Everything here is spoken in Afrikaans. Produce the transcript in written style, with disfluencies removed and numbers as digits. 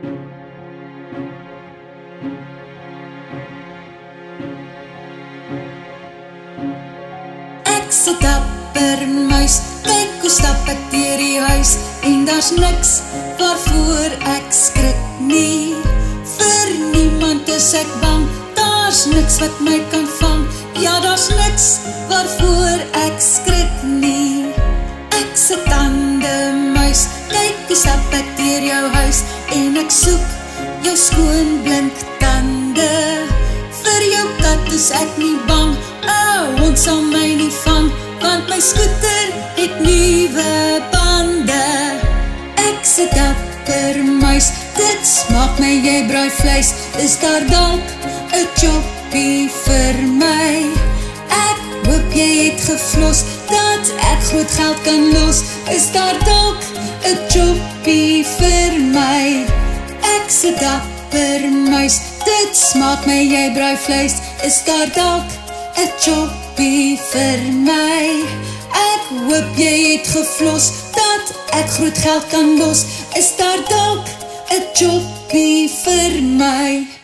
Ek's 'n dapper muis, kyk hoe stap ek deur die huis, en daar's niks waarvoor ek skrik nie. Vir niemand is ek bang, daar's niks wat my kan vang, ja daar's niks waarvoor ek skrik nie. Ek's 'n tandemuis, kyk hoe stap ek deur jou huis, en ek soek jou skoon blink tande. Vir jou kat is ek nie bang, 'n hond sal my nie vang, want my skooter het nuwe bande. Ek's 'n dapper muis, dit smaak my jy braai vleis, is daar dalk 'n jobbie vir my? Ek hoop jy het geflos, dat ek groot geld kan los, is daar dalk 'n jobbie vir my? Ek's 'n dapper muis, dit smaak my jy braai vleis, is daar dalk 'n jobbie vir my? Ek hoop jy het geflos, dat ek groot geld kan los, is daar dalk 'n jobbie vir my?